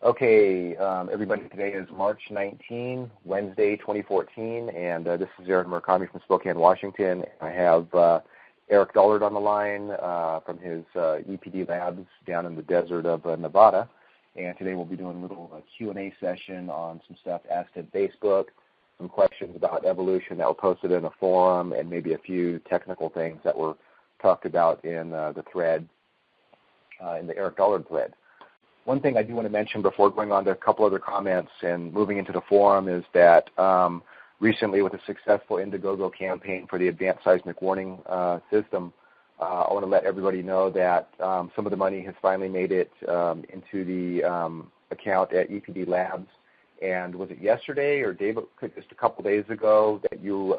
Okay, everybody, today is March 19, Wednesday, 2014, and this is Eric Murakami from Spokane, Washington. I have Eric Dollard on the line from his EPD labs down in the desert of Nevada, and today we'll be doing a little Q&A session on some stuff asked at Facebook, some questions about evolution that were posted in a forum, and maybe a few technical things that were talked about in the thread, in the Eric Dollard thread. One thing I do want to mention before going on to a couple other comments and moving into the forum is that recently with the successful Indiegogo campaign for the Advanced Seismic Warning System, I want to let everybody know that some of the money has finally made it into the account at EPD Labs. And was it yesterday or just a couple days ago that you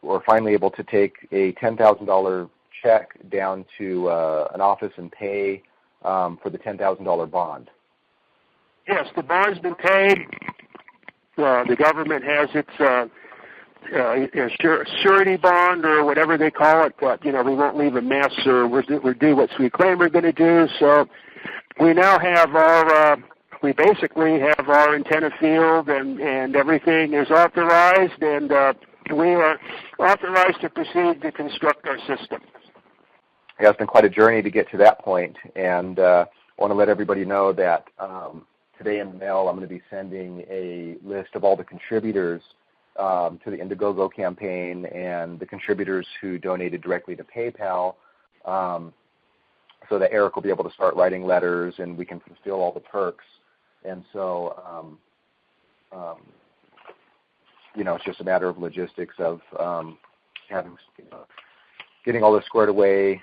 were finally able to take a $10,000 check down to an office and pay for the $10,000 bond? Yes, the bond's been paid. The government has its surety bond or whatever they call it, but we won't leave a mess, or we'll do what we claim we're going to do. So we now have we basically have our antenna field and everything is authorized, and we are authorized to proceed to construct our system. Yeah, it's been quite a journey to get to that point, and I want to let everybody know that today in the mail I'm going to be sending a list of all the contributors to the Indiegogo campaign and the contributors who donated directly to PayPal, so that Eric will be able to start writing letters and we can fulfill all the perks. And so, it's just a matter of logistics of getting all this squared away,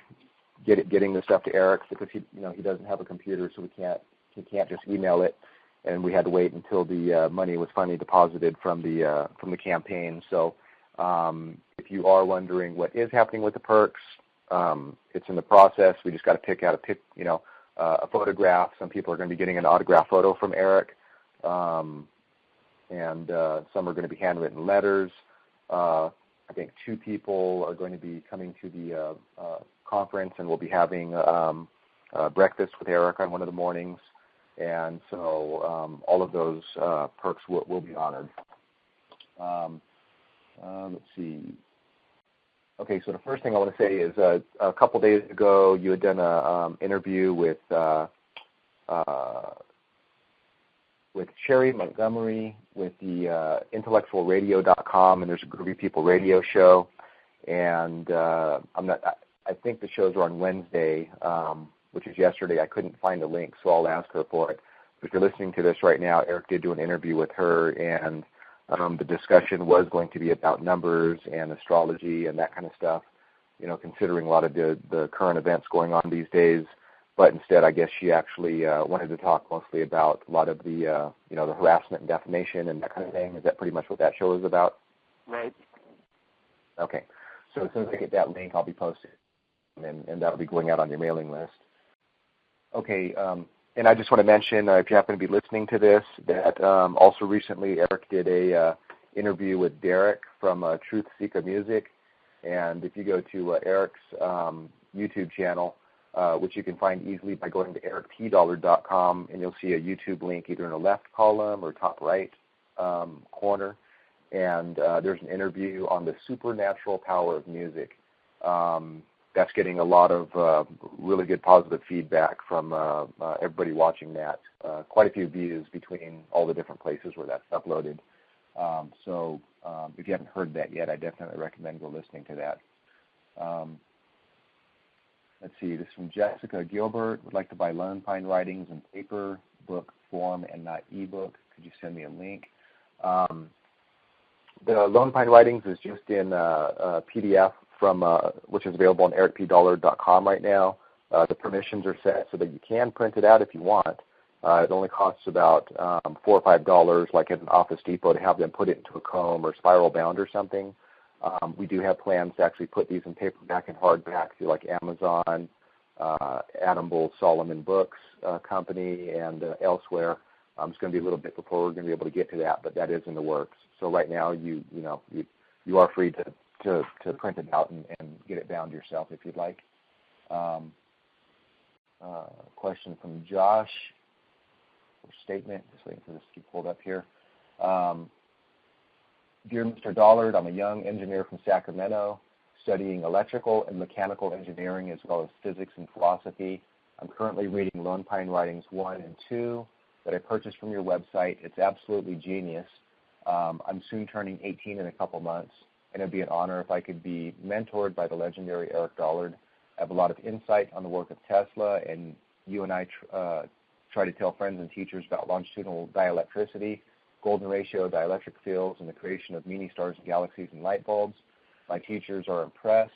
getting the stuff to Eric, because he doesn't have a computer, so he can't just email it, and we had to wait until the money was finally deposited from the campaign. So if you are wondering what is happening with the perks, it's in the process. We just got to pick out a photograph. Some people are going to be getting an autograph photo from Eric, and some are going to be handwritten letters. I think 2 people are going to be coming to the conference, and we'll be having breakfast with Eric on one of the mornings, and so all of those perks will be honored. Let's see. Okay, so the first thing I want to say is a couple days ago you had done an interview with Sherry Montgomery with the intellectualradio.com, and there's a Groovy People radio show, and I think the shows are on Wednesday, which is yesterday. I couldn't find a link, so I'll ask her for it. If you're listening to this right now, Eric did do an interview with her, and the discussion was going to be about numbers and astrology and that kind of stuff, considering a lot of the current events going on these days. But instead, I guess she actually wanted to talk mostly about a lot of the, the harassment and defamation and that kind of thing. Is that pretty much what that show is about? Right. Okay. So as soon as I get that link, I'll be posting, and that'll be going out on your mailing list. Okay. And I just want to mention, if you happen to be listening to this, that also recently Eric did a interview with Derek from Truth Seeker Music. And if you go to Eric's YouTube channel, which you can find easily by going to ericpdollard.com, and you'll see a YouTube link either in the left column or top right corner. And there's an interview on the supernatural power of music. That's getting a lot of really good positive feedback from everybody watching that. Quite a few views between all the different places where that's uploaded. So if you haven't heard that yet, I definitely recommend go listening to that. Let's see, this is from Jessica Gilbert. Would like to buy Lone Pine Writings in paper, book, form, and not ebook. Could you send me a link? The Lone Pine Writings is just in PDF from which is available on ericpdollard.com right now. The permissions are set so that you can print it out if you want. It only costs about $4 or $5, like at an Office Depot, to have them put it into a comb or spiral bound or something. We do have plans to actually put these in paperback and hardback through like Amazon, Adam Bull Solomon Books Company, and elsewhere. It's going to be a little bit before we're going to be able to get to that, but that is in the works. So right now, you are free to print it out and get it bound yourself if you'd like. Question from Josh. first statement. Just waiting for this to be pulled up here. Dear Mr. Dollard, I'm a young engineer from Sacramento studying electrical and mechanical engineering as well as physics and philosophy. I'm currently reading Lone Pine Writings 1 and 2 that I purchased from your website. It's absolutely genius. I'm soon turning 18 in a couple months, and it would be an honor if I could be mentored by the legendary Eric Dollard. I have a lot of insight on the work of Tesla, and you and I try to tell friends and teachers about longitudinal dielectricity, golden ratio dielectric fields, and the creation of mini stars and galaxies and light bulbs. My teachers are impressed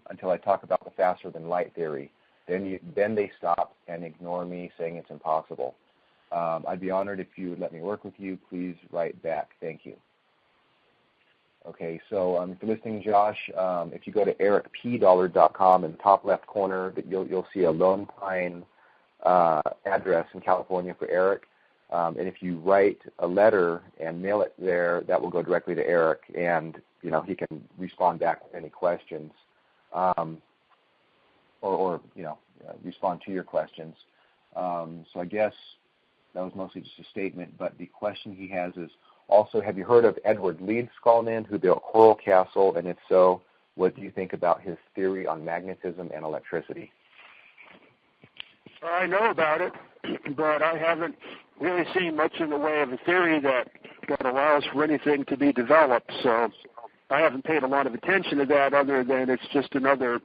until I talk about the faster-than-light theory. Then they stop and ignore me, saying it's impossible. I'd be honored if you would let me work with you. Please write back. Thank you. Okay, so if you're listening, Josh, if you go to ericpdollard.com in the top left corner, you'll see a Lone Pine address in California for Eric. And if you write a letter and mail it there, that will go directly to Eric, and he can respond back with any questions, or respond to your questions. So I guess that was mostly just a statement, but the question he has is also, have you heard of Edward Leeds Skolnin, who built Coral Castle, and if so, what do you think about his theory on magnetism and electricity? I know about it, but I haven't really seen much in the way of a theory that allows for anything to be developed, so I haven't paid a lot of attention to that other than it's just another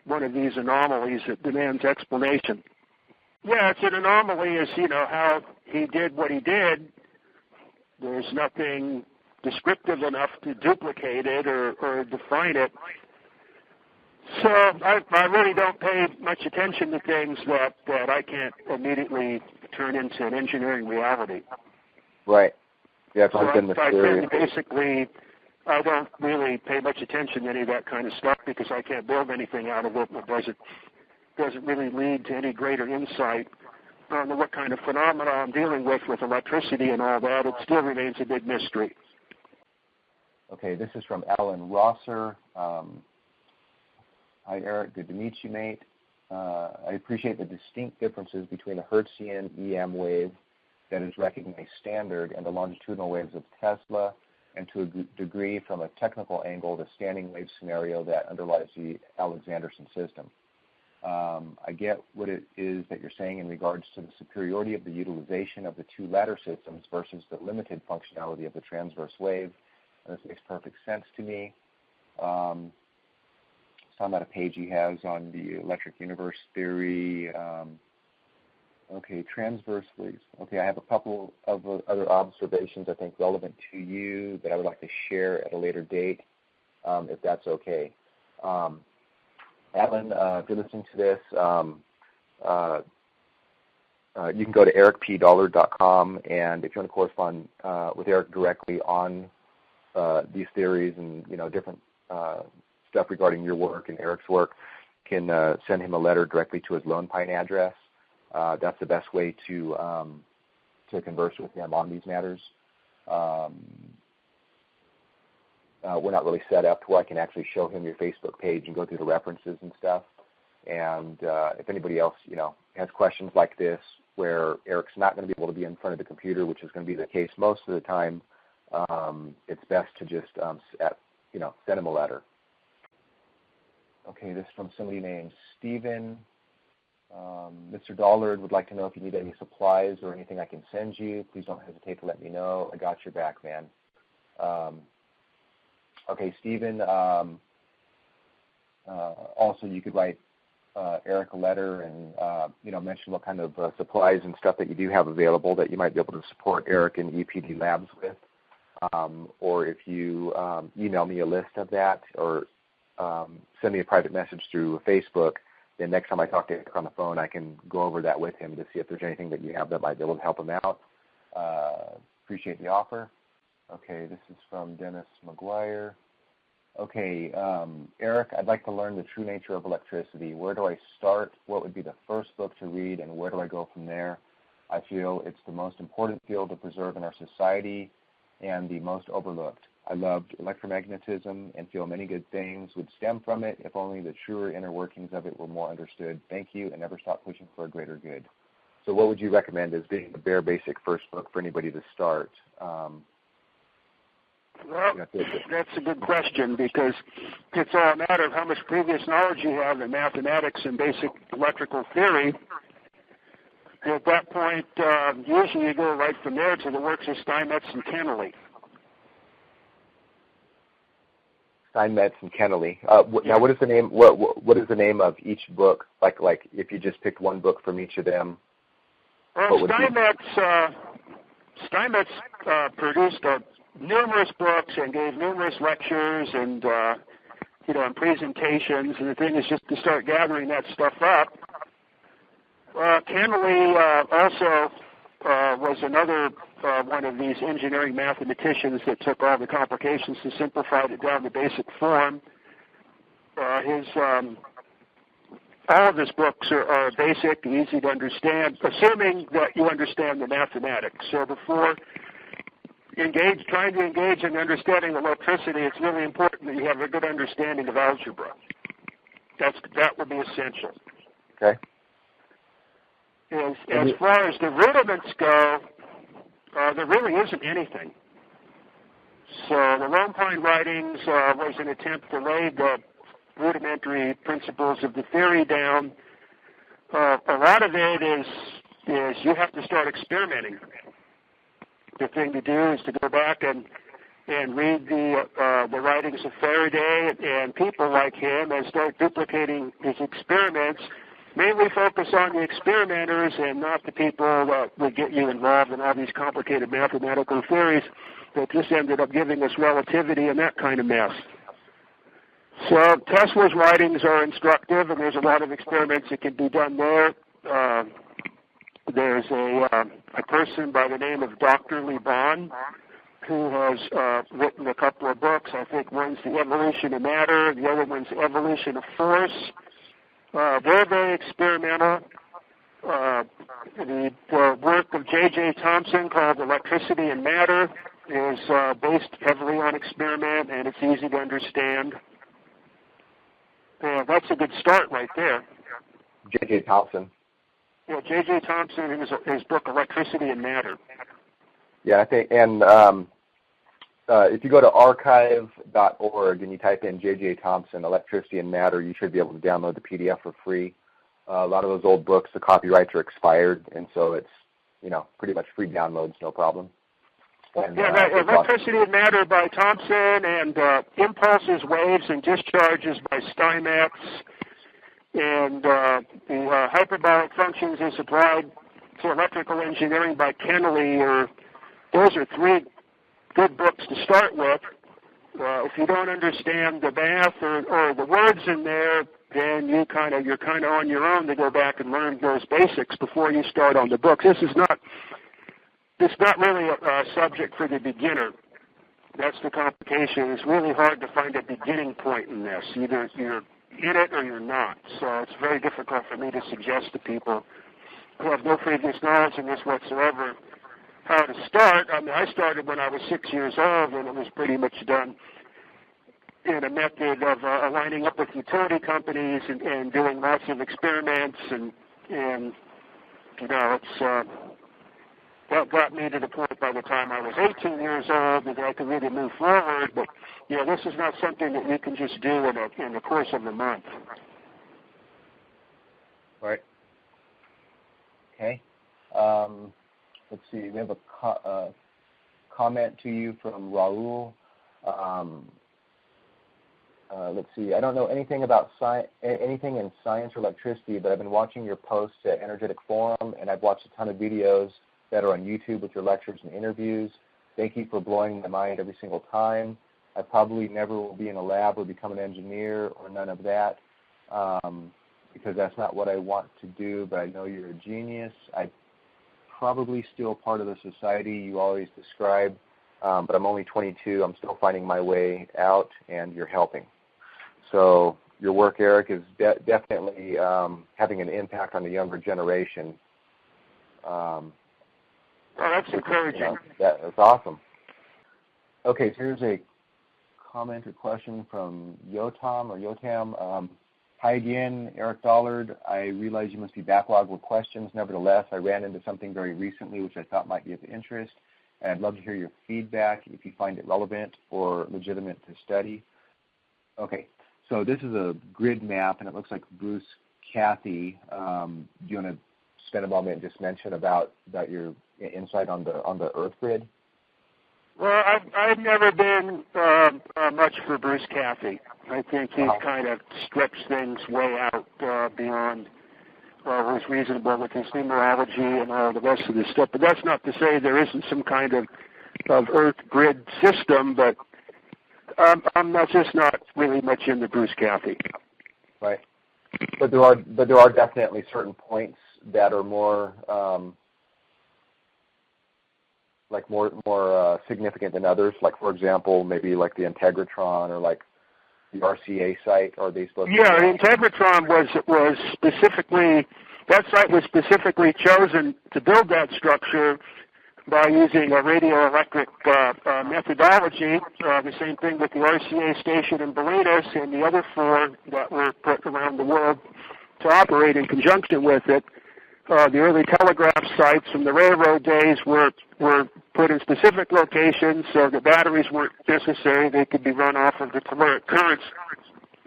one of these anomalies that demands explanation. Yeah, it's an anomaly as, how he did what he did. There's nothing descriptive enough to duplicate it or define it. So I really don't pay much attention to things that I can't immediately turn into an engineering reality. Right. Yeah, so basically, I don't really pay much attention to any of that kind of stuff because I can't build anything out of it. It doesn't really lead to any greater insight on what kind of phenomena I'm dealing with electricity and all that. It still remains a big mystery. Okay, this is from Alan Rosser. Hi, Eric. Good to meet you, mate. I appreciate the distinct differences between the Hertzian EM wave that is recognized standard and the longitudinal waves of Tesla, and to a degree from a technical angle, the standing wave scenario that underlies the Alexanderson system. I get what it is that you're saying in regards to the superiority of the utilization of the two latter systems versus the limited functionality of the transverse wave. And this makes perfect sense to me. It's on that page he has on the electric universe theory. Okay, transverse waves. Okay, I have a couple of other observations I think relevant to you that I would like to share at a later date, if that's okay. Alan, if you're listening to this, you can go to ericpdollard.com, and if you want to correspond with Eric directly on these theories and different stuff regarding your work and Eric's work, can send him a letter directly to his Lone Pine address. That's the best way to converse with him on these matters. We're not really set up to where I can actually show him your Facebook page and go through the references and stuff. And if anybody else, has questions like this where Eric's not going to be able to be in front of the computer, which is going to be the case most of the time, it's best to just, send him a letter. Okay, this is from somebody named Steven. Mr. Dollard would like to know if you need any supplies or anything I can send you. Please don't hesitate to let me know. I got your back, man. Okay, Stephen, also you could write Eric a letter and, mention what kind of supplies and stuff that you do have available that you might be able to support Eric and EPD Labs with. Or if you email me a list of that or send me a private message through Facebook, then next time I talk to Eric on the phone, I can go over that with him to see if there's anything that you have that might be able to help him out. Appreciate the offer. Okay, this is from Dennis McGuire. Okay, Eric, I'd like to learn the true nature of electricity. Where do I start? What would be the first book to read, and where do I go from there? I feel it's the most important field to preserve in our society and the most overlooked. I loved electromagnetism and feel many good things would stem from it if only the truer inner workings of it were more understood. Thank you, and never stop pushing for a greater good. So what would you recommend as being the bare basic first book for anybody to start? Well, that's a good question, because it's all a matter of how much previous knowledge you have in mathematics and basic electrical theory. At that point, usually you go right from there to the works of Steinmetz and Kennelly. Steinmetz and Kennelly. Now, what is the name? What is the name of each book? Like if you just picked one book from each of them. Well, Steinmetz produced numerous books and gave numerous lectures and and presentations. And the thing is just to start gathering that stuff up. Kennelly also was another one of these engineering mathematicians that took all the complications and simplified it down to basic form. All of his books are basic, easy to understand, assuming that you understand the mathematics. So before trying to engage in understanding electricity, it's really important that you have a good understanding of algebra. That would be essential. Okay. As far as the rudiments go, there really isn't anything. So the Lone Pine writings was an attempt to lay the rudimentary principles of the theory down. A lot of it is you have to start experimenting. The thing to do is to go back and read the writings of Faraday and people like him and start duplicating his experiments. Mainly focus on the experimenters and not the people that would get you involved in all these complicated mathematical theories that just ended up giving us relativity and that kind of mess. So Tesla's writings are instructive, and there's a lot of experiments that can be done there. There's a person by the name of Dr. Liban who has written a couple of books. I think one's The Evolution of Matter, the other one's The Evolution of Force. They're very experimental. The work of J Thomson called Electricity and Matter is based heavily on experiment, and it's easy to understand. That's a good start right there. J Thomson. Yeah, J Thomson, his book Electricity and Matter. Yeah, I think, and if you go to archive.org and you type in J Thomson, Electricity and Matter, you should be able to download the PDF for free. A lot of those old books, the copyrights are expired, and so it's, pretty much free downloads, no problem. And, Electricity and Matter by Thomson, and Impulses, Waves, and Discharges by Steinmetz, and the Hyperbolic Functions as Applied to Electrical Engineering by Kennelly. Those are three good books to start with. If you don't understand the math or the words in there, then you're kind of on your own to go back and learn those basics before you start on the books. It's not really a subject for the beginner. That's the complication. It's really hard to find a beginning point in this. Either you're in it or you're not. So it's very difficult for me to suggest to people who have no previous knowledge in this whatsoever how to start. I mean, I started when I was 6 years old, and it was pretty much done in a method of lining up with utility companies and doing lots of experiments, and it's that got me to the point by the time I was 18 years old that I could really move forward. But this is not something that you can just do in the course of a month. Right. Okay. Let's see. We have a comment to you from Raul. Let's see. I don't know anything about anything in science or electricity, but I've been watching your posts at Energetic Forum, and I've watched a ton of videos that are on YouTube with your lectures and interviews. Thank you for blowing my mind every single time. I probably never will be in a lab or become an engineer or none of that, because that's not what I want to do, but I know you're a genius. I probably still part of the society you always describe, but I'm only 22. I'm still finding my way out, and you're helping. So your work, Eric, is definitely having an impact on the younger generation. That's encouraging. That's awesome. Okay, so here's a comment or question from Yotam. Hi again, Eric Dollard. I realize you must be backlogged with questions. Nevertheless, I ran into something very recently which I thought might be of interest, and I'd love to hear your feedback if you find it relevant or legitimate to study. Okay, so this is a grid map, and it looks like Bruce Cathy. Do you want to spend a moment and just mention about your insight on the Earth grid? Well, I've never been much for Bruce Cathy. I think he kind of strips things way out beyond what was reasonable with his numerology and all the rest of this stuff. But that's not to say there isn't some kind of Earth grid system, but I'm just not really much into Bruce Cathy. Right. But there are definitely certain points that are more more significant than others. Like, for example, maybe like the Integratron or like the RCA site. Are they supposed to? Yeah, the Integratron was specifically, that site was specifically chosen to build that structure by using a radioelectric methodology. The same thing with the RCA station in Bolinas and the other 4 that were put around the world to operate in conjunction with it. The early telegraph sites from the railroad days were put in specific locations so the batteries weren't necessary. They could be run off of the currents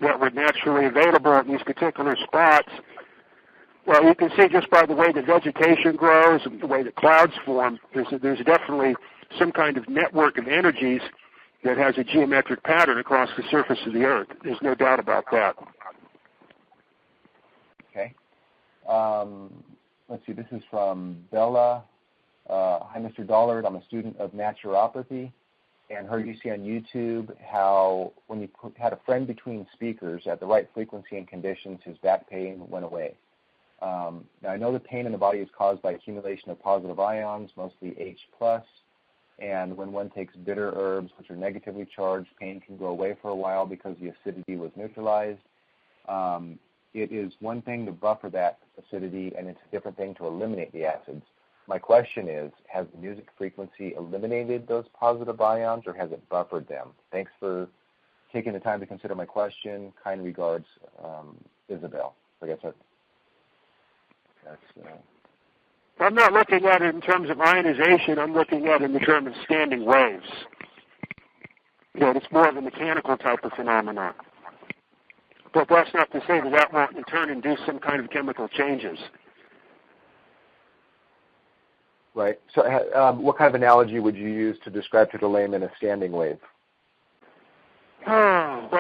that were naturally available at these particular spots. Well, you can see just by the way the vegetation grows and the way the clouds form, there's definitely some kind of network of energies that has a geometric pattern across the surface of the Earth. There's no doubt about that. Okay. Let's see, this is from Bella. Hi, Mr. Dollard. I'm a student of naturopathy and heard you say on YouTube how when you had a friend between speakers at the right frequency and conditions, his back pain went away. Now, I know the pain in the body is caused by accumulation of positive ions, mostly H+, and when one takes bitter herbs, which are negatively charged, pain can go away for a while because the acidity was neutralized. It is one thing to buffer that acidity, and it's a different thing to eliminate the acids. My question is, has the music frequency eliminated those positive ions, or has it buffered them? Thanks for taking the time to consider my question. Kind regards, Isabel. I guess that's I'm not looking at it in terms of ionization. I'm looking at it in the terms of standing waves. It's more of a mechanical type of phenomenon. But that's not to say that won't in turn induce some kind of chemical changes. Right. So what kind of analogy would you use to describe to the layman a standing wave? Well,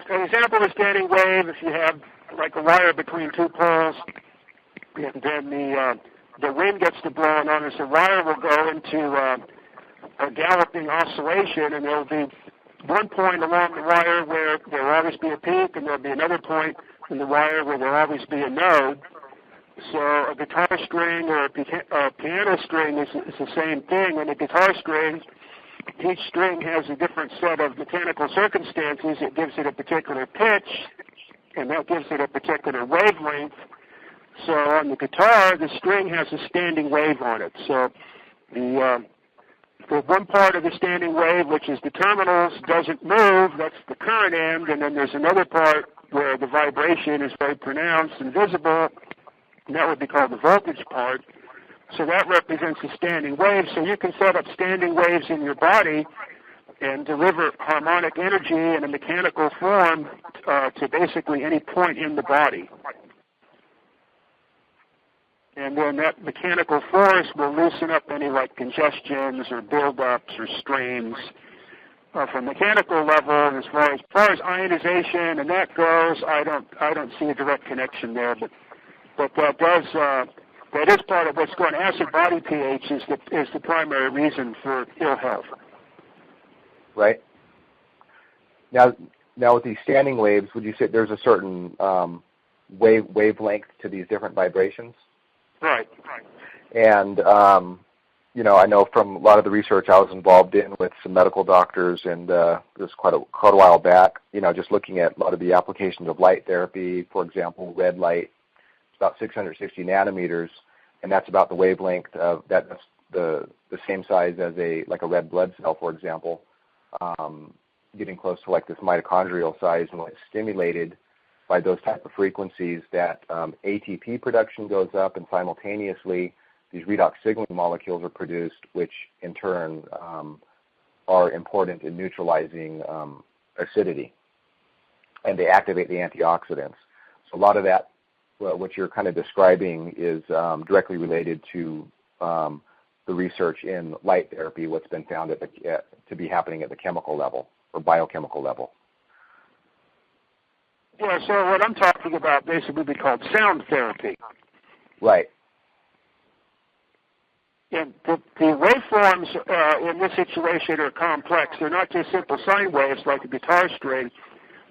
an example of a standing wave, if you have like a wire between 2 poles, and then the wind gets to blowing on us, the wire will go into a galloping oscillation, and there will be one point along the wire where there will always be a peak, and there will be another point in the wire where there will always be a node. So a guitar string or a piano string is the same thing. And a guitar string, each string has a different set of mechanical circumstances. It gives it a particular pitch, and that gives it a particular wavelength. So on the guitar, the string has a standing wave on it. So the one part of the standing wave, which is the terminals, doesn't move. That's the current end. And then there's another part where the vibration is very pronounced and visible, and that would be called the voltage part. So that represents a standing wave. So you can set up standing waves in your body and deliver harmonic energy in a mechanical form to basically any point in the body. And then that mechanical force will loosen up any like congestions or buildups or strains. From mechanical level, and as far as ionization and that goes, I don't see a direct connection there. But that is part of what's going on. Acid body pH is the primary reason for ill health. Right. Now with these standing waves, would you say there's a certain wavelength to these different vibrations? Right. And I know from a lot of the research I was involved in with some medical doctors, and this quite a while back. Just looking at a lot of the applications of light therapy, for example, red light. It's about 660 nanometers, and that's about the wavelength of that's the same size as a red blood cell, for example, getting close to like this mitochondrial size, and when it's stimulated, by those type of frequencies that ATP production goes up, and simultaneously these redox signaling molecules are produced, which in turn are important in neutralizing acidity, and they activate the antioxidants. So a lot of that, what you're kind of describing, is directly related to the research in light therapy, what's been found to be happening at the chemical level or biochemical level. Yeah, so what I'm talking about basically would be called sound therapy. Right. And the waveforms in this situation are complex. They're not just simple sine waves like a guitar string.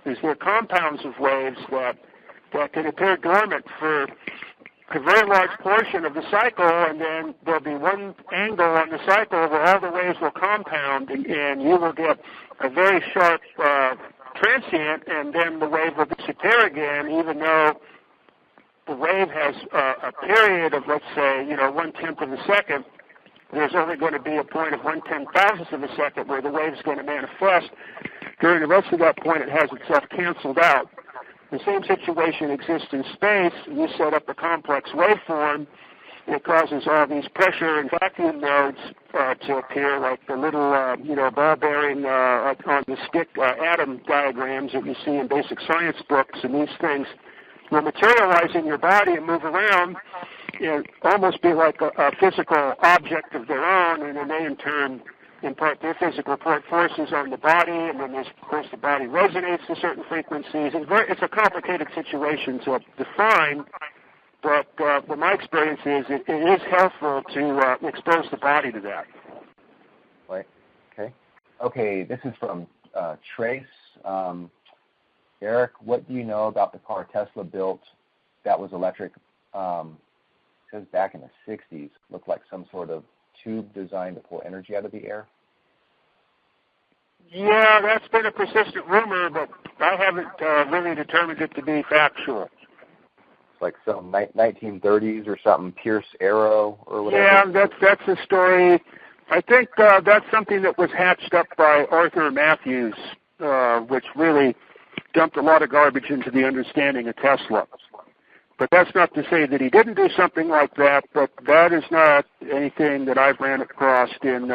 They're compounds of waves that can appear dormant for a very large portion of the cycle, and then there'll be one angle on the cycle where all the waves will compound, and you will get a very sharp transient, and then the wave will disappear again, even though the wave has a period of, let's say, 1/10 of a second. There's only going to be a point of 1/10,000th of a second where the wave is going to manifest. During the rest of that point, it has itself canceled out. The same situation exists in space. You set up a complex waveform. It causes all these pressure and vacuum nodes to appear, like the little, ball bearing on the stick atom diagrams that you see in basic science books. And these things will materialize in your body and move around and almost be like a physical object of their own, and then they in turn impart their physical forces on the body, and then, of course, the body resonates to certain frequencies. It's a complicated situation to define, but my experience is it is helpful to expose the body to that. Right. Okay, this is from Trace. Eric, what do you know about the car Tesla built that was electric? It says back in the 60s, looked like some sort of tube designed to pull energy out of the air. Yeah, that's been a persistent rumor, but I haven't really determined it to be factual. It's like some 1930s or something, Pierce Arrow or whatever. Yeah, that's a story. I think that's something that was hatched up by Arthur Matthews, which really dumped a lot of garbage into the understanding of Tesla. But that's not to say that he didn't do something like that, but that is not anything that I've ran across in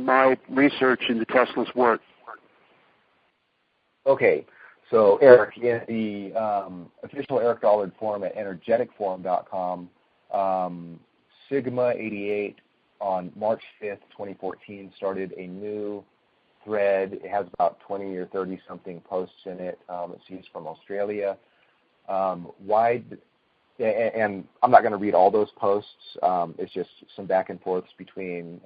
my research into Tesla's work. Okay, so Eric, in the official Eric Dollard forum at energeticforum.com, Sigma88 on March 5th, 2014, started a new thread. It has about 20 or 30 something posts in it. It seems from Australia. And I'm not going to read all those posts. It's just some back and forths between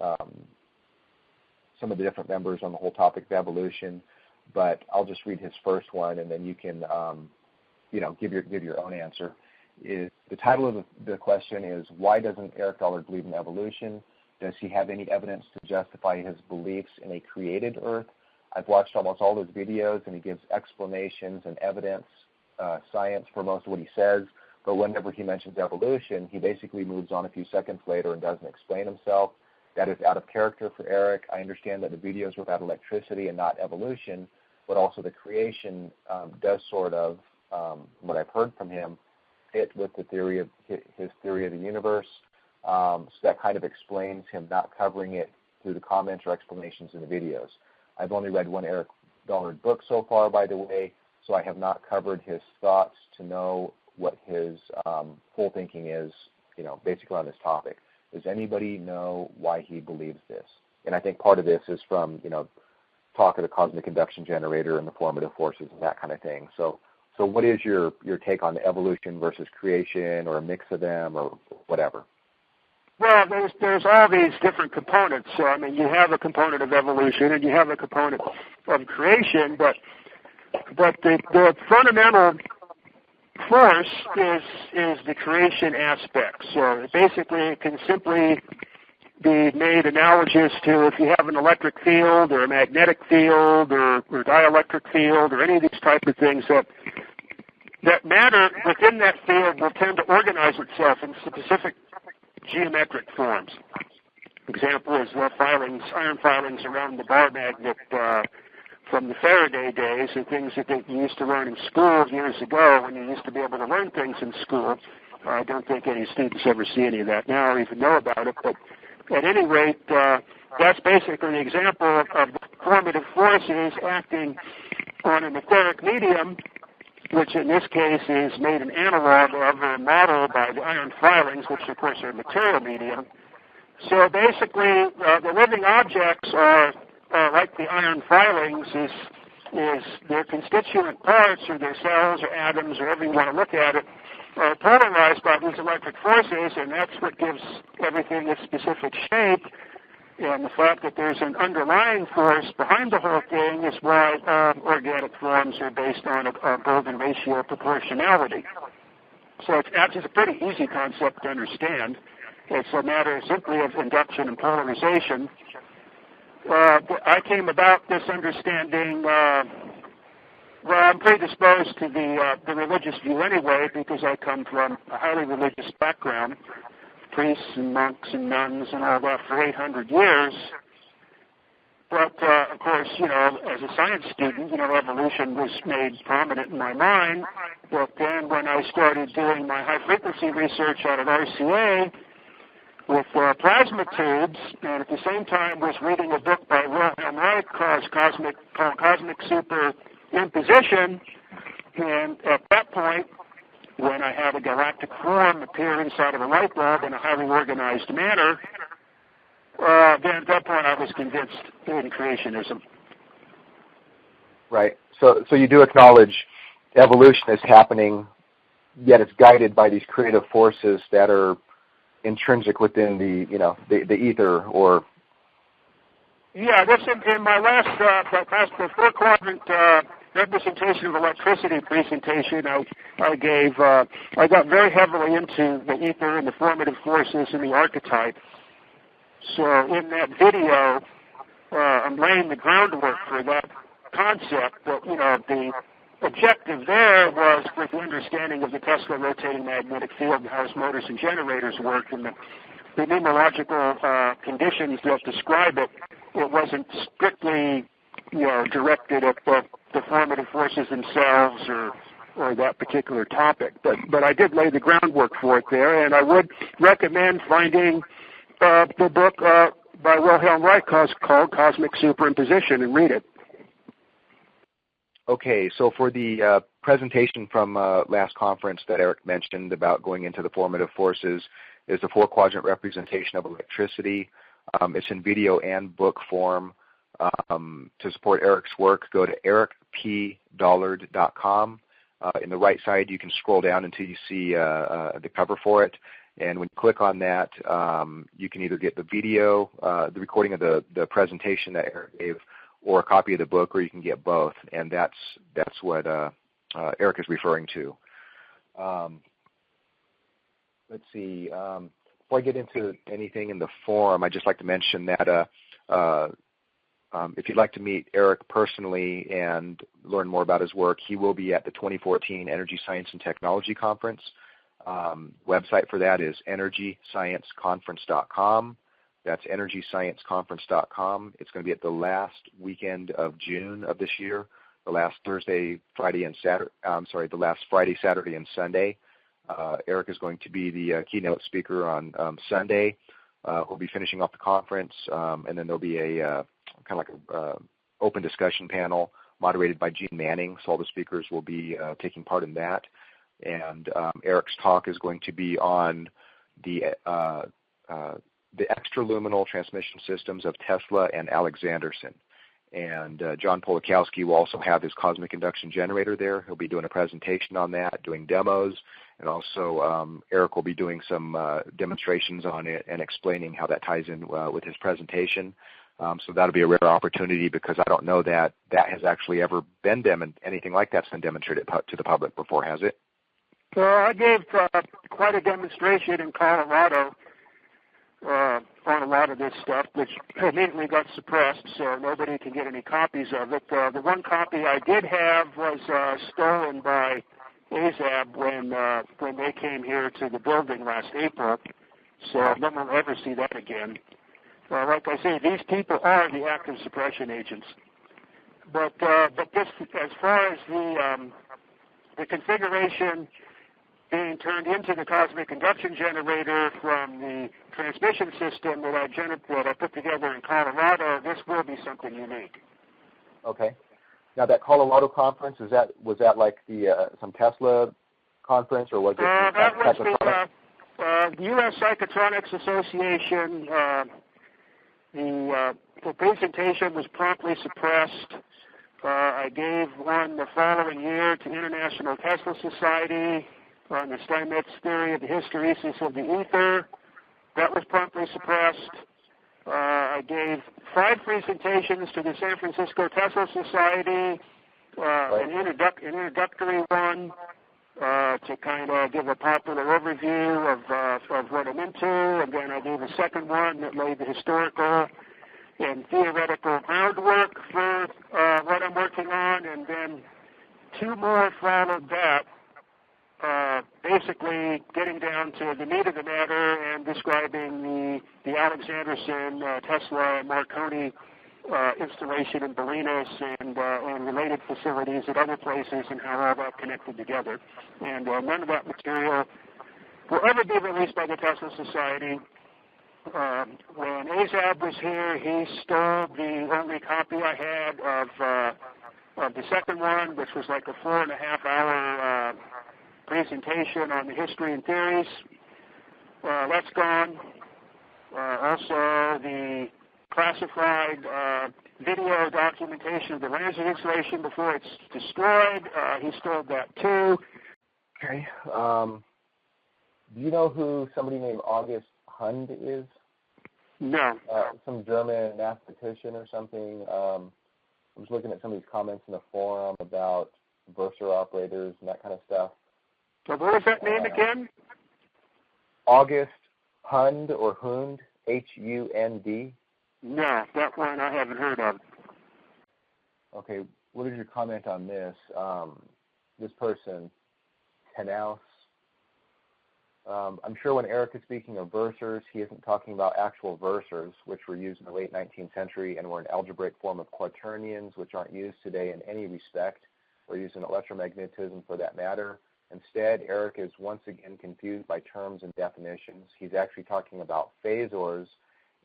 some of the different members on the whole topic of evolution. But I'll just read his first one, and then you can, give your own answer. The title of the question is, why doesn't Eric Dollard believe in evolution? Does he have any evidence to justify his beliefs in a created Earth? I've watched almost all his videos, and he gives explanations and evidence, science for most of what he says. But whenever he mentions evolution, he basically moves on a few seconds later and doesn't explain himself. That is out of character for Eric. I understand that the videos are about electricity and not evolution, but also the creation does sort of, what I've heard from him, fit with the theory of his theory of the universe. So that kind of explains him not covering it through the comments or explanations in the videos. I've only read one Eric Dollard book so far, by the way, so I have not covered his thoughts to know what his full thinking is, basically on this topic. Does anybody know why he believes this? And I think part of this is from, talk of the cosmic induction generator and the formative forces and that kind of thing. So what is your take on evolution versus creation, or a mix of them, or whatever? Well, there's all these different components. So, you have a component of evolution and you have a component of creation, but the fundamental force is the creation aspect. So basically it can simply be made analogous to if you have an electric field or a magnetic field or dielectric field or any of these type of things that matter within that field will tend to organize itself in specific geometric forms. Example is iron filings around the bar magnet from the Faraday days and things that you used to learn in school years ago when you used to be able to learn things in school. I don't think any students ever see any of that now or even know about it, but at any rate, that's basically an example of the formative forces acting on an etheric medium, which in this case is made an analog of a model by the iron filings, which of course are a material medium. So basically, the living objects are like the iron filings, is their constituent parts or their cells or atoms or however you want to look at it, are polarized by these electric forces, and that's what gives everything its specific shape. And the fact that there's an underlying force behind the whole thing is why organic forms are based on a golden ratio proportionality. So it's actually a pretty easy concept to understand. It's a matter simply of induction and polarization. I came about this understanding, well, I'm predisposed to the religious view anyway because I come from a highly religious background, priests and monks and nuns and all that for 800 years. But, of course, as a science student, evolution was made prominent in my mind. But then when I started doing my high-frequency research out at RCA with plasma tubes, and at the same time was reading a book by Wilhelm Reich called Cosmic Superimposition, and at that point, when I had a galactic form appear inside of a light bulb in a highly organized manner, then at that point I was convinced in creationism. Right. So you do acknowledge evolution is happening, yet it's guided by these creative forces that are intrinsic within the ether, or yeah. This in my last the 4-quadrant representation of electricity presentation I gave. I got very heavily into the ether and the formative forces and the archetype. So in that video, I'm laying the groundwork for that concept. But the objective there was with the understanding of the Tesla rotating magnetic field and how its motors and generators work and the numerological conditions that describe it. It wasn't strictly directed at the formative forces themselves or that particular topic. But I did lay the groundwork for it there, and I would recommend finding the book by Wilhelm Reich called Cosmic Superimposition and read it. Okay, so for the presentation from last conference that Eric mentioned about going into the formative forces is the 4-quadrant representation of electricity. It's in video and book form. To support Eric's work, go to ericpdollard.com. In the right side, you can scroll down until you see the cover for it. And when you click on that, you can either get the video, the recording of the presentation that Eric gave, or a copy of the book, or you can get both. And that's what Eric is referring to. Let's see. Before I get into anything in the forum, I'd just like to mention that if you'd like to meet Eric personally and learn more about his work, he will be at the 2014 Energy Science and Technology Conference. Website for that is energyscienceconference.com. That's energyscienceconference.com. It's going to be at the last weekend of June of this year, the last Thursday, Friday, and Saturday. The last Friday, Saturday, and Sunday. Eric is going to be the keynote speaker on Sunday. We'll be finishing off the conference, and then there'll be a kind of like a open discussion panel moderated by Gene Manning. So all the speakers will be taking part in that. And Eric's talk is going to be on the extraluminal transmission systems of Tesla and Alexanderson. And John Polakowski will also have his cosmic induction generator there. He'll be doing a presentation on that, doing demos, and also Eric will be doing some demonstrations on it and explaining how that ties in with his presentation. So that'll be a rare opportunity because I don't know that has actually ever been anything like that's been demonstrated to the public before, has it? I gave quite a demonstration in Colorado on a lot of this stuff, which immediately got suppressed, so nobody can get any copies of it. The one copy I did have was stolen by AZAB when they came here to the building last April, so no one will ever see that again. Like I say, these people are the active suppression agents. But this, as far as the configuration being turned into the cosmic induction generator from the transmission system that I put together in Colorado, this will be something unique. Okay. Now that Colorado conference, was that like the some Tesla conference, or was it? That was the U.S. Psychotronics Association. The presentation was promptly suppressed. I gave one the following year to International Tesla Society on the Steinmetz theory of the hysteresis of the ether. That was promptly suppressed. I gave 5 presentations to the San Francisco Tesla Society, an introductory one to kind of give a popular overview of what I'm into, and then I gave a second one that laid the historical and theoretical groundwork for what I'm working on, and then 2 more followed that, basically getting down to the meat of the matter and describing the Alexanderson, Tesla, and Marconi installation in Bolinas and related facilities at other places and how all that connected together. And none of that material will ever be released by the Tesla Society. When Azab was here, he stole the only copy I had of the second one, which was like a 4.5-hour presentation on the history and theories. That's gone. Also, the classified video documentation of the Lansing installation before it's destroyed, he stole that too. Okay. Do you know who somebody named August Hund is? No. Some German mathematician or something. I was looking at some of these comments in the forum about Versor operators and that kind of stuff. So what was that name again? August Hund or Hund, H-U-N-D. No, that one I haven't heard of. Okay, what is your comment on this? This person, Tenaus. I'm sure when Eric is speaking of versors, he isn't talking about actual versors, which were used in the late 19th century and were an algebraic form of quaternions, which aren't used today in any respect, or used in electromagnetism for that matter. Instead, Eric is once again confused by terms and definitions. He's actually talking about phasors,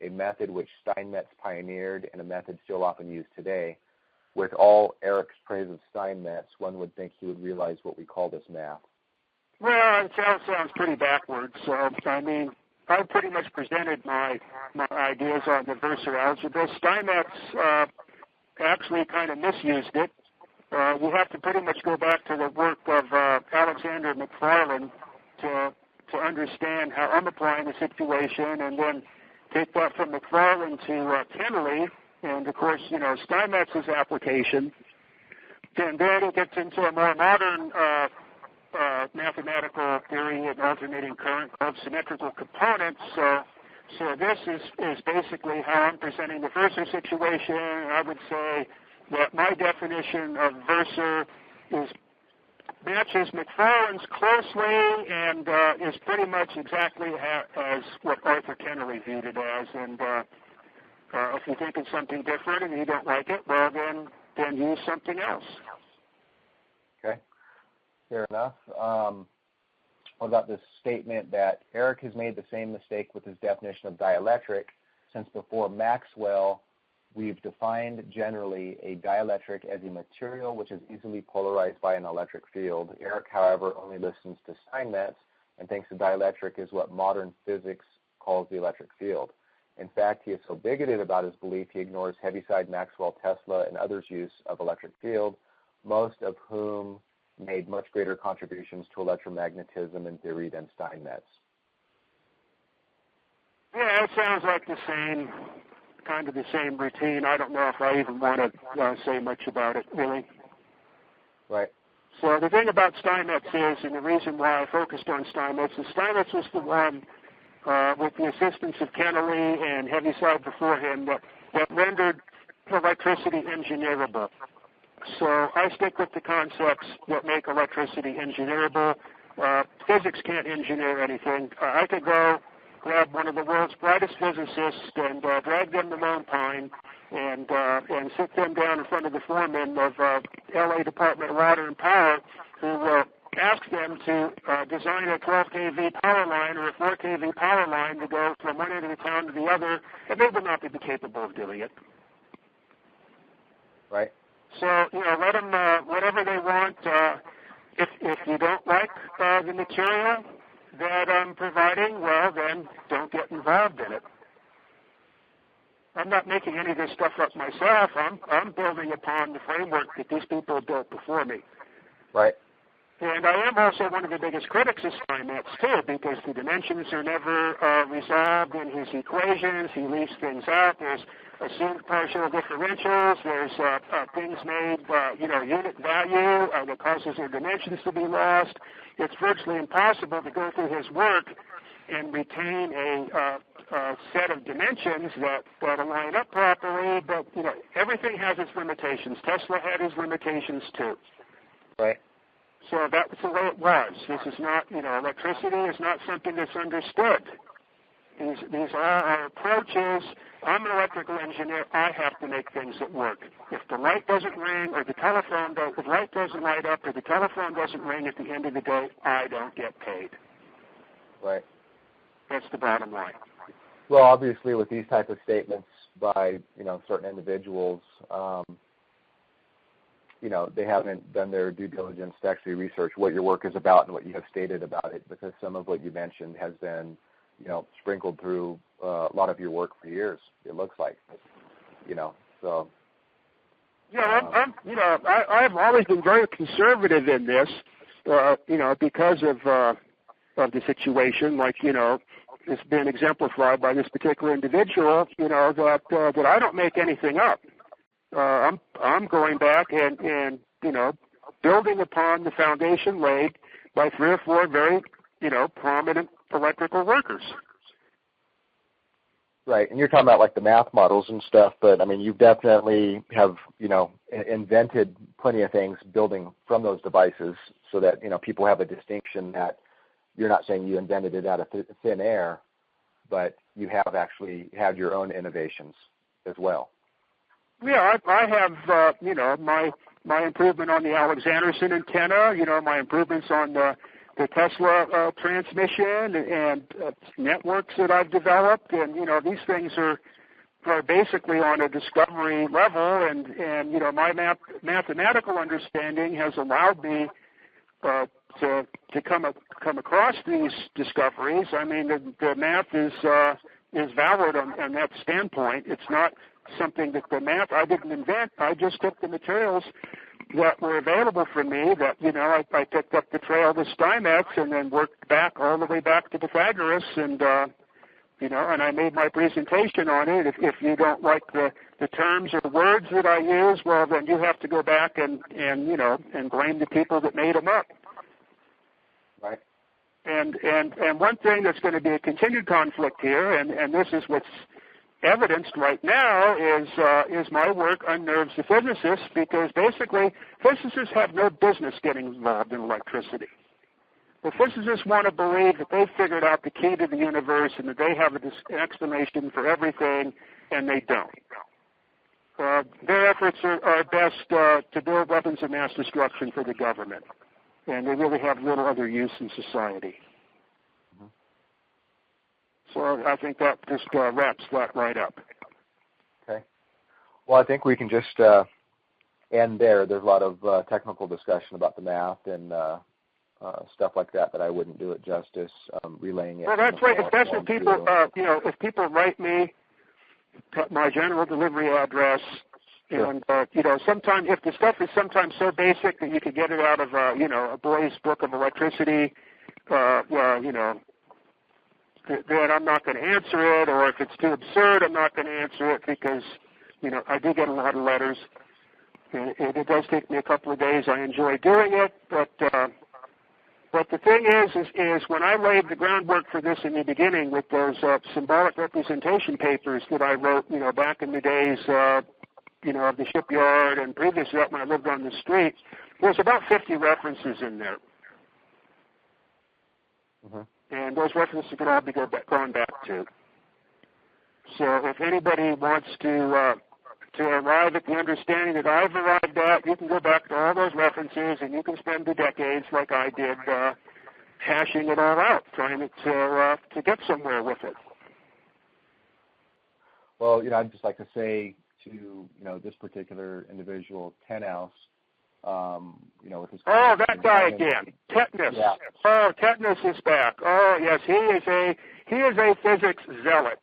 a method which Steinmetz pioneered and a method still often used today. With all Eric's praise of Steinmetz, one would think he would realize what we call this math. Well, it sounds pretty backwards. So, I mean, I pretty much presented my ideas on the versor algebra. Steinmetz actually kind of misused it. We have to pretty much go back to the work of Alexander McFarlane to understand how I'm applying the situation, and then take that from McFarlane to Kennelly, and of course, Steinmetz's application. And then it gets into a more modern mathematical theory of alternating current called symmetrical components. So this is basically how I'm presenting the versor situation. I would say that my definition of versor matches McFarlane's closely and is pretty much exactly as what Arthur Kennelly viewed it as. And if you think it's something different and you don't like it, well, then use something else. Okay, fair enough. What about this statement that Eric has made the same mistake with his definition of dielectric, since before Maxwell, we've defined generally a dielectric as a material which is easily polarized by an electric field. Eric, however, only listens to Steinmetz and thinks a dielectric is what modern physics calls the electric field. In fact, he is so bigoted about his belief he ignores Heaviside, Maxwell, Tesla, and others' use of electric field, most of whom made much greater contributions to electromagnetism and theory than Steinmetz. Yeah, it sounds like the same routine. I don't know if I even want to say much about it, really. Right. So the thing about Steinmetz is, and the reason why I focused on Steinmetz, is Steinmetz was the one, with the assistance of Kennelly and Heaviside before him, that rendered electricity engineerable. So I stick with the concepts that make electricity engineerable. Physics can't engineer anything. I could go grab one of the world's brightest physicists and drag them to Lone Pine and sit them down in front of the foreman of LA Department of Water and Power, who ask them to design a 12 kV power line or a 4 kV power line to go from one end of the town to the other, and they would not be capable of doing it. Right. So, let them whatever they want. If you don't like the material that I'm providing, well, then don't get involved in it. I'm not making any of this stuff up myself. I'm building upon the framework that these people built before me. Right. And I am also one of the biggest critics of Steinmetz, too, because the dimensions are never resolved in his equations. He leaves things out. There's assumed partial differentials. There's things made, unit value that causes their dimensions to be lost. It's virtually impossible to go through his work and retain a set of dimensions that align up properly. But, everything has its limitations. Tesla had his limitations, too. Right. So that was the way it was. This is not, electricity is not something that's understood. These are our approaches. I'm an electrical engineer. I have to make things that work. If the light doesn't ring or the light doesn't light up or the telephone doesn't ring at the end of the day, I don't get paid. Right. That's the bottom line. Well, obviously, with these type of statements by, certain individuals, they haven't done their due diligence to actually research what your work is about and what you have stated about it, because some of what you mentioned has been, sprinkled through a lot of your work for years, it looks like, so. Yeah, I've always been very conservative in this, because of the situation, like, it's been exemplified by this particular individual, that I don't make anything up. I'm going back and building upon the foundation laid by 3 or 4 very, prominent electrical workers. Right, and you're talking about like the math models and stuff, but I mean, you definitely have, invented plenty of things building from those devices so that, people have a distinction that you're not saying you invented it out of thin air, but you have actually had your own innovations as well. Yeah, I have, my improvement on the Alexanderson antenna, my improvements on the Tesla transmission and networks that I've developed, and, these things are basically on a discovery level, and my mathematical understanding has allowed me to come across these discoveries. I mean, the math is valid on that standpoint. It's not something that the math I didn't invent. I just took the materials that were available for me that, I picked up the trail to Steinmetz and then worked back all the way back to Pythagoras and, and I made my presentation on it. If you don't like the terms or the words that I use, well, then you have to go back and blame the people that made them up. Right. And one thing that's going to be a continued conflict here, and this is what's evidenced right now, is my work unnerves the physicists, because basically physicists have no business getting involved in electricity. The physicists want to believe that they've figured out the key to the universe and that they have an explanation for everything, and they don't. Their efforts are best to build weapons of mass destruction for the government, and they really have little other use in society. So I think that just wraps that right up. Okay. Well, I think we can just end there. There's a lot of technical discussion about the math and stuff like that I wouldn't do it justice, relaying it. Well, that's right. Especially people, if people write me my general delivery address, sure. And, sometimes if the stuff is sometimes so basic that you could get it out of, a boy's book of electricity, then I'm not going to answer it, or if it's too absurd, I'm not going to answer it because, I do get a lot of letters. And it does take me a couple of days. I enjoy doing it, but the thing is when I laid the groundwork for this in the beginning with those symbolic representation papers that I wrote, back in the days, of the shipyard and previous to that when I lived on the street, there's about 50 references in there. Mm-hmm. And those references can all be gone back to. So if anybody wants to to arrive at the understanding that I've arrived at, you can go back to all those references and you can spend the decades like I did hashing it all out, trying to get somewhere with it. Well, I'd just like to say to, this particular individual, Tenhouse, with his... Oh, that guy again, Tetanus. Yeah. Oh, Tetanus is back. Oh, yes, he is a physics zealot.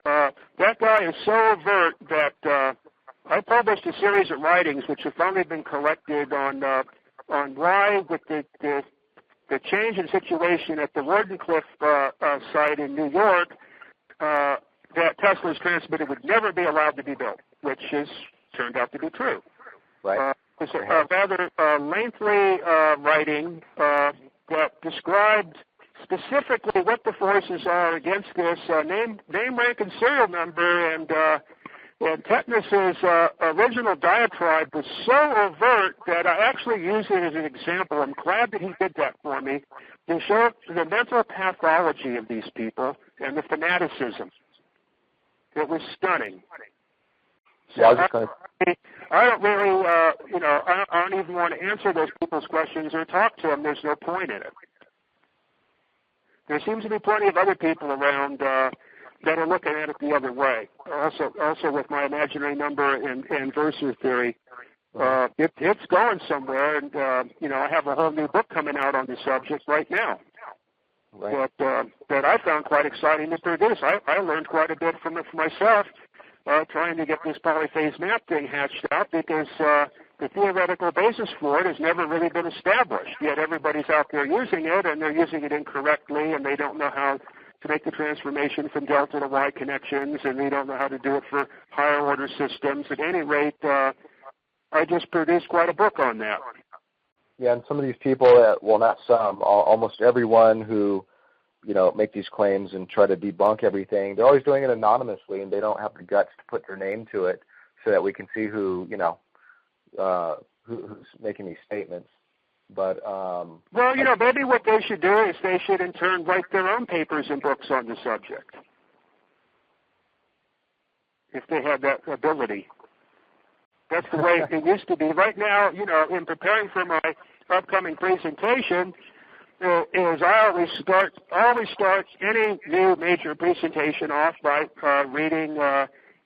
That guy is so overt that I published a series of writings which have finally been collected on why, with the change in situation at the Wardenclyffe site in New York, that Tesla's transmitter would never be allowed to be built, which has turned out to be true. Right. It's a rather lengthy writing that described specifically what the forces are against this, name, rank, and serial number, and Tetanus's original diatribe was so overt that I actually use it as an example. I'm glad that he did that for me, to show the mental pathology of these people and the fanaticism. It was stunning. So yeah, I don't really, I don't even want to answer those people's questions or talk to them. There's no point in it. There seems to be plenty of other people around that are looking at it the other way. Also with my imaginary number and versor theory, it's going somewhere, and I have a whole new book coming out on the subject right now. Right. That I found quite exciting to produce. I learned quite a bit from it for myself, trying to get this polyphase map thing hatched out, because the theoretical basis for it has never really been established. Yet everybody's out there using it, and they're using it incorrectly, and they don't know how to make the transformation from delta to Y connections, and they don't know how to do it for higher order systems. At any rate, I just produced quite a book on that. Yeah, and some of these people, well, not some, almost everyone who, make these claims and try to debunk everything, they're always doing it anonymously, and they don't have the guts to put their name to it so that we can see who's making these statements. But well, maybe what they should do is they should in turn write their own papers and books on the subject, if they had that ability. That's the way it used to be. Right now, in preparing for my upcoming presentation, is I always start any new major presentation off by reading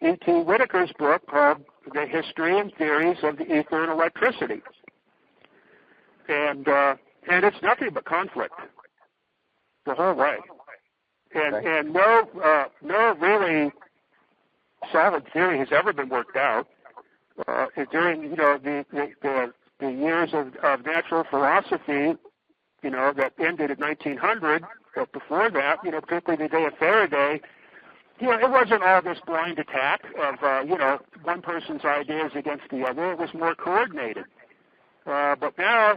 E.T. Whittaker's book called The History and Theories of the Ether and Electricity. And it's nothing but conflict the whole way. And no really solid theory has ever been worked out. During the years of natural philosophy, that ended in 1900, but before that, particularly the day of Faraday, it wasn't all this blind attack of one person's ideas against the other. It was more coordinated. But now,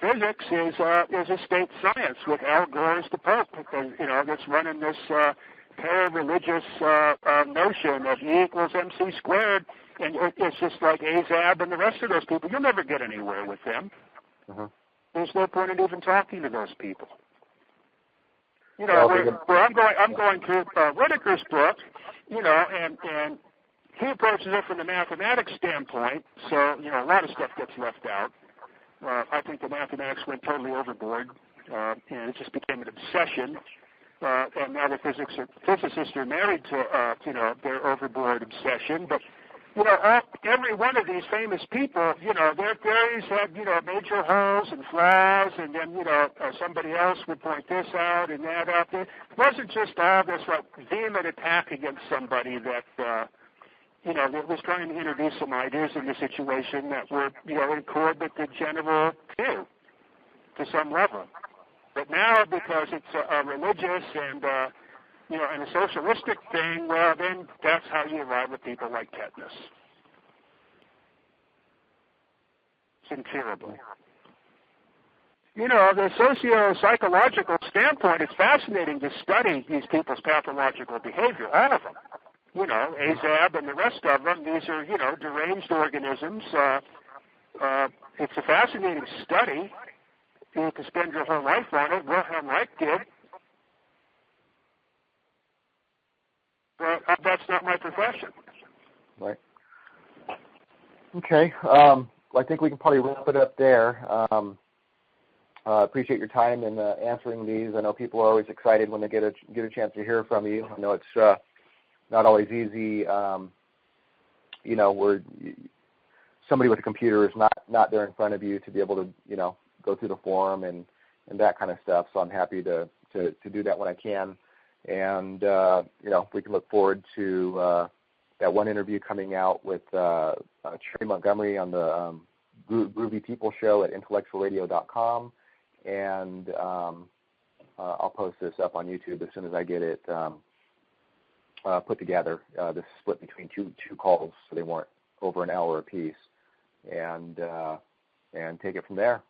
physics is a state science with Al Gore as the Pope, that's running this para-religious notion of E equals MC squared. And it's just like Azab and the rest of those people. You'll never get anywhere with them. Uh-huh. There's no point in even talking to those people. Where I'm going through Whittaker's book, and he approaches it from the mathematics standpoint. So, a lot of stuff gets left out. I think the mathematics went totally overboard, and it just became an obsession. And now the physicists are married to, their overboard obsession. But every one of these famous people, their theories had, major holes and flaws, and then, somebody else would point this out and that out. It wasn't just all this, vehement attack against somebody that, that was trying to introduce some ideas in the situation that were, in accord with the general view to some level. But now, because it's a religious and, and a socialistic thing, well, then that's how you arrive at people like Tetanus. It's incurable. The socio-psychological standpoint, it's fascinating to study these people's pathological behavior, all of them. Azab and the rest of them, these are, deranged organisms. It's a fascinating study. You can spend your whole life on it. Wilhelm Reich did. But that's not my profession. Right. Okay. Well, I think we can probably wrap it up there. Appreciate your time in answering these. I know people are always excited when they get a chance to hear from you. I know it's not always easy. Where somebody with a computer is not there in front of you to be able to go through the forum and that kind of stuff. So I'm happy to do that when I can. And we can look forward to that one interview coming out with Cherry Montgomery on the Groovy People Show at intellectualradio.com. And I'll post this up on YouTube as soon as I get it put together. This is split between two calls, so they weren't over an hour apiece, and take it from there.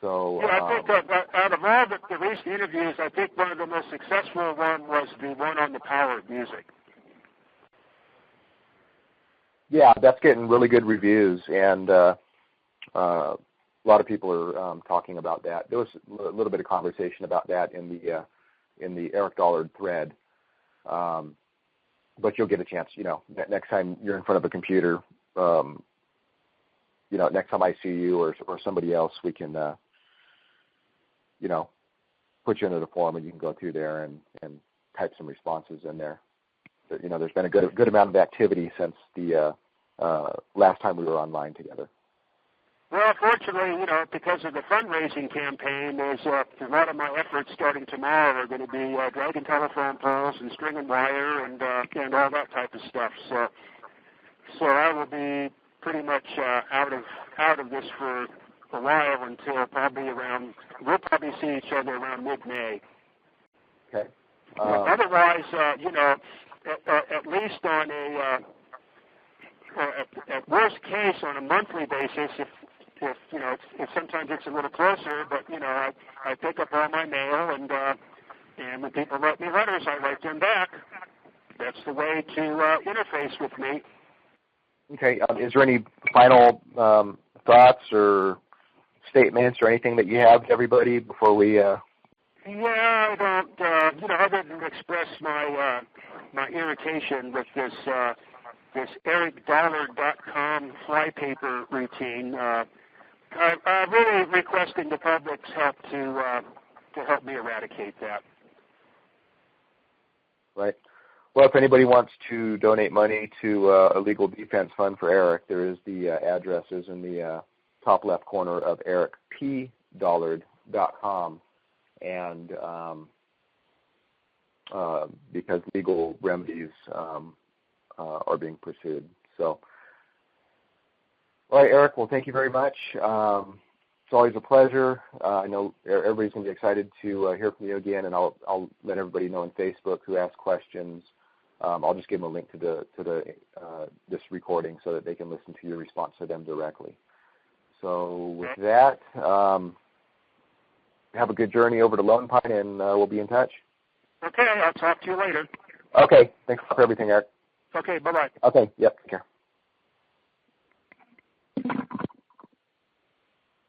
So yeah, I think out of all the recent interviews, I think one of the most successful one was the one on the power of music. Yeah, that's getting really good reviews, and a lot of people are talking about that. There was a little bit of conversation about that in the Eric Dollard thread. But you'll get a chance, next time you're in front of a computer, next time I see you or somebody else, we can, put you into the forum and you can go through there and type some responses in there. But, there's been a good amount of activity since the last time we were online together. Well, fortunately, because of the fundraising campaign, there's a lot of my efforts starting tomorrow are going to be dragging telephone poles and string and wire and all that type of stuff. So I will be pretty much out of this for a while until we'll probably see each other around mid-May. Okay. Otherwise, at least on at worst case on a monthly basis, if sometimes it's a little closer, but I pick up all my mail and when people write me letters, I write them back. That's the way to interface with me. Okay. Is there any final thoughts or statements or anything that you have to everybody before we? Yeah, I don't. Other than express my irritation with this ericdollard.com flypaper routine. I'm really requesting the public's help to help me eradicate that. Right. Well, if anybody wants to donate money to a legal defense fund for Eric, there is the addresses in the top left corner of ericpdollard.com. And because legal remedies are being pursued. So, all right, Eric, well, thank you very much. It's always a pleasure. I know everybody's going to be excited to hear from you again, and I'll let everybody know on Facebook who asked questions. I'll just give them a link to this recording so that they can listen to your response to them directly. So with that, have a good journey over to Lone Pine, and we'll be in touch. Okay, I'll talk to you later. Okay, thanks for everything, Eric. Okay, bye-bye. Okay, yep, take care.